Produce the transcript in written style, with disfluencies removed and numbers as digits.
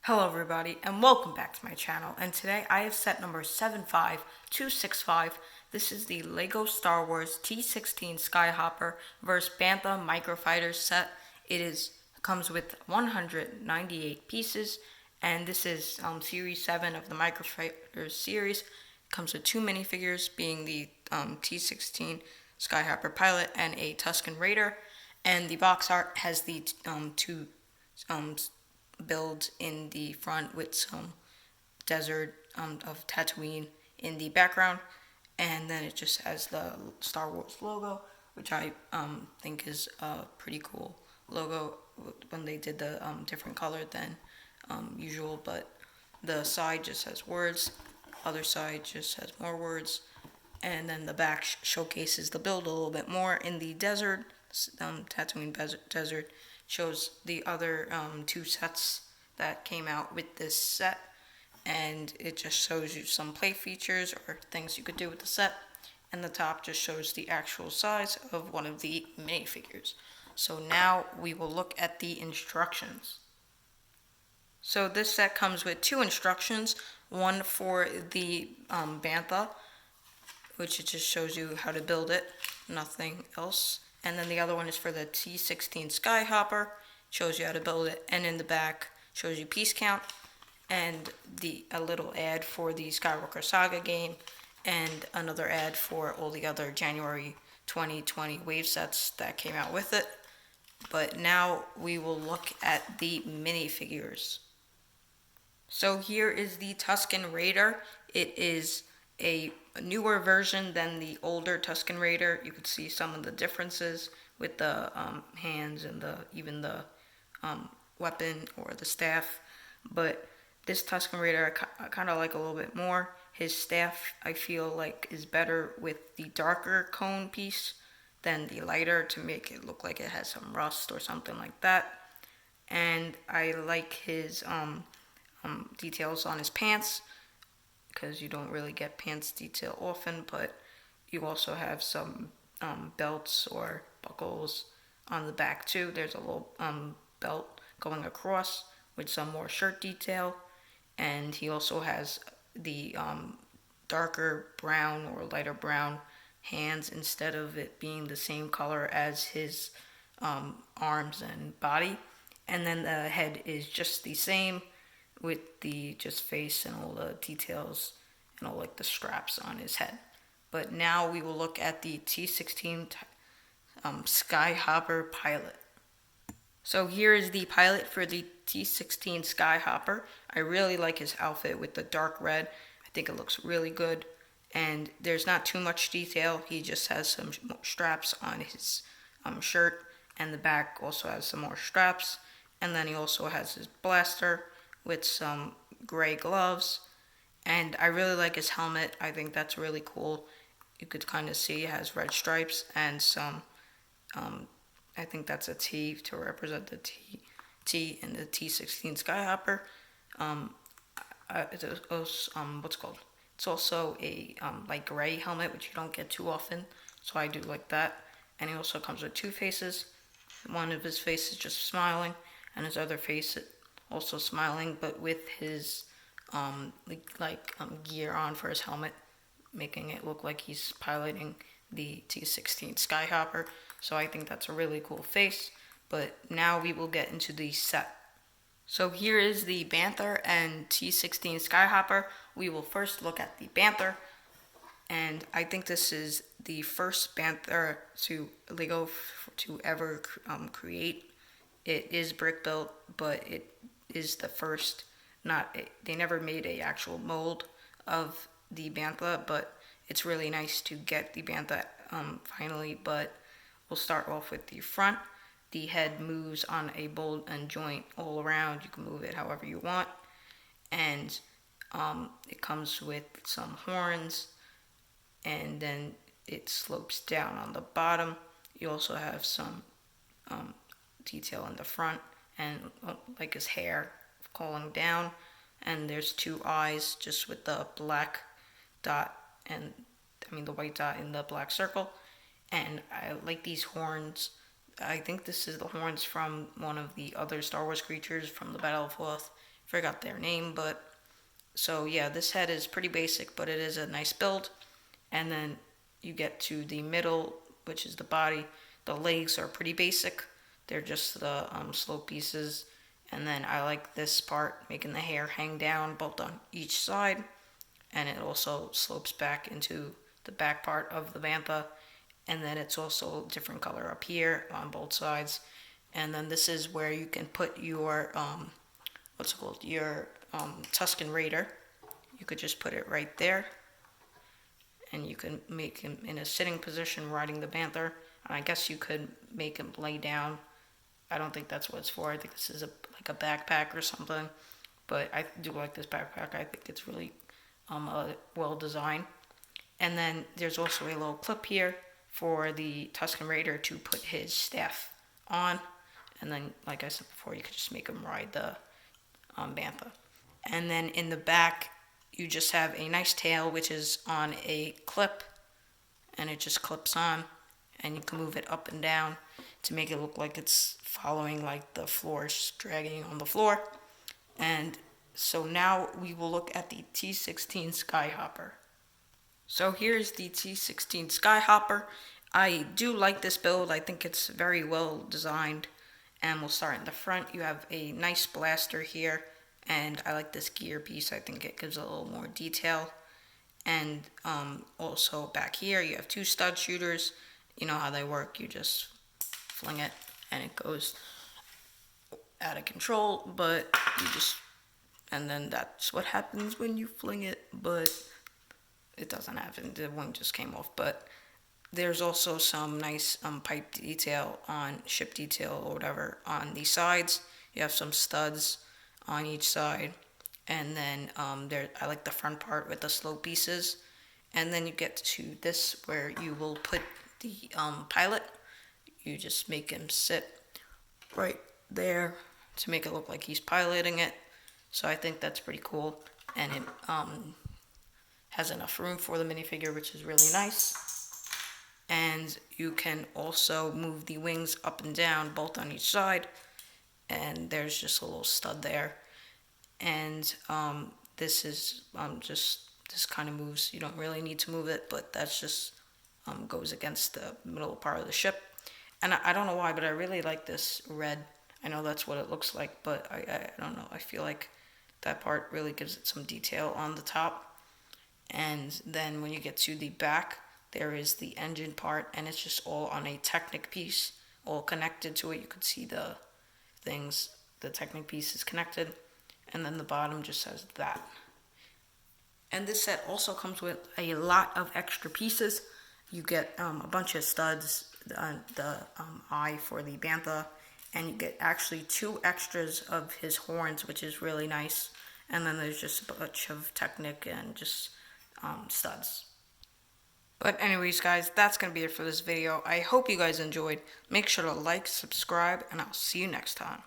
Hello everybody and welcome back to my channel, and today I have set number 75265. This is the LEGO Star Wars T-16 Skyhopper vs. Bantha Microfighters set. Comes with 198 pieces, and this is Series 7 of the Microfighters series. It comes with two minifigures, being the T-16 Skyhopper pilot and a Tuscan Raider, and the box art has the two build in the front with some desert of Tatooine in the background, and then it just has the Star Wars logo, which I think is a pretty cool logo when they did the different color than usual. But the side just has words, other side just has more words, and then the back showcases the build a little bit more in the desert. Tatooine desert shows the other two sets that came out with this set, and it just shows you some play features or things you could do with the set, and the top just shows the actual size of one of the minifigures. So now we will look at the instructions. So this set comes with two instructions, one for the Bantha, which it just shows you how to build it, nothing else. And then the other one is for the T-16 Skyhopper, shows you how to build it, and in the back shows you piece count, and a little ad for the Skywalker Saga game, and another ad for all the other January 2020 wave sets that came out with it. But now we will look at the minifigures. So here is the Tuscan Raider. It is a newer version than the older Tuscan Raider. You could see some of the differences with the hands and even the weapon or the staff. But this Tuscan Raider I kind of like a little bit more. His staff I feel like is better with the darker cone piece than the lighter, to make it look like it has some rust or something like that. And I like his details on his pants, because you don't really get pants detail often, but you also have some belts or buckles on the back too. There's a little belt going across with some more shirt detail, and he also has the darker brown or lighter brown hands instead of it being the same color as his arms and body. And then the head is just the same, with the just face and all the details and all like the straps on his head. But now we will look at the T-16 Skyhopper pilot. So here is the pilot for the T-16 Skyhopper. I really like his outfit with the dark red. I think it looks really good, and there's not too much detail. He just has some straps on his shirt, and the back also has some more straps, and then he also has his blaster with some gray gloves, and I really like his helmet. I think that's really cool. You could kind of see it has red stripes and some I think that's a T to represent the T in the T-16 Skyhopper. What's called? It's also a light gray helmet, which you don't get too often, so I do like that. And he also comes with two faces. One of his faces just smiling, and his other face also smiling, but with his gear on for his helmet, making it look like he's piloting the T-16 Skyhopper. So I think that's a really cool face. But now we will get into the set. So here is the Bantha and T-16 Skyhopper. We will first look at the Bantha, and I think this is the first Bantha to LEGO to ever create. It is brick built, but it is the first. They never made a actual mold of the Bantha, but it's really nice to get the Bantha finally. But we'll start off with the front. The head moves on a bolt and joint all around. You can move it however you want, and it comes with some horns, and then it slopes down on the bottom. You also have some detail in the front, and like his hair falling down, and there's two eyes just with the black dot, and the white dot in the black circle. And I like these horns. I think this is the horns from one of the other Star Wars creatures from the Battle of Hoth, forgot their name, but so yeah, this head is pretty basic, but it is a nice build. And then you get to the middle, which is the body. The legs are pretty basic. They're just the slope pieces. And then I like this part, making the hair hang down both on each side. And it also slopes back into the back part of the Bantha. And then it's also a different color up here on both sides. And then this is where you can put your, what's it called, your Tuscan Raider. You could just put it right there. And you can make him in a sitting position riding the Bantha. And I guess you could make him lay down. I don't think that's what it's for. I think this is like a backpack or something. But I do like this backpack. I think it's really well designed. And then there's also a little clip here for the Tuscan Raider to put his staff on. And then, like I said before, you could just make him ride the Bantha. And then in the back, you just have a nice tail, which is on a clip. And it just clips on. And you can move it up and down to make it look like it's following like the floor, just dragging on the floor. And so now we will look at the T-16 Skyhopper. So here's the T-16 Skyhopper. I do like this build. I think it's very well designed. And we'll start in the front. You have a nice blaster here. And I like this gear piece. I think it gives a little more detail. And also back here you have two stud shooters. You know how they work. You just fling it and it goes out of control. But you just, and then that's what happens when you fling it. But it doesn't happen. The wing just came off. But there's also some nice pipe detail on ship detail or whatever on the sides. You have some studs on each side. And then I like the front part with the slope pieces. And then you get to this where you will put the pilot. You just make him sit right there to make it look like he's piloting it. So I think that's pretty cool. And it has enough room for the minifigure, which is really nice. And you can also move the wings up and down, both on each side. And there's just a little stud there. And this is this kind of moves. You don't really need to move it, but that's just goes against the middle part of the ship. And I don't know why, but I really like this red. I know that's what it looks like, but I don't know. I feel like that part really gives it some detail on the top. And then when you get to the back, there is the engine part, and it's just all on a Technic piece, all connected to it. You could see the things, the Technic piece is connected, and then the bottom just says that. And this set also comes with a lot of extra pieces. You get a bunch of studs, the eye for the Bantha, and you get actually 2 extras of his horns, which is really nice. And then there's just a bunch of Technic and just studs. But anyways, guys, that's going to be it for this video. I hope you guys enjoyed. Make sure to like, subscribe, and I'll see you next time.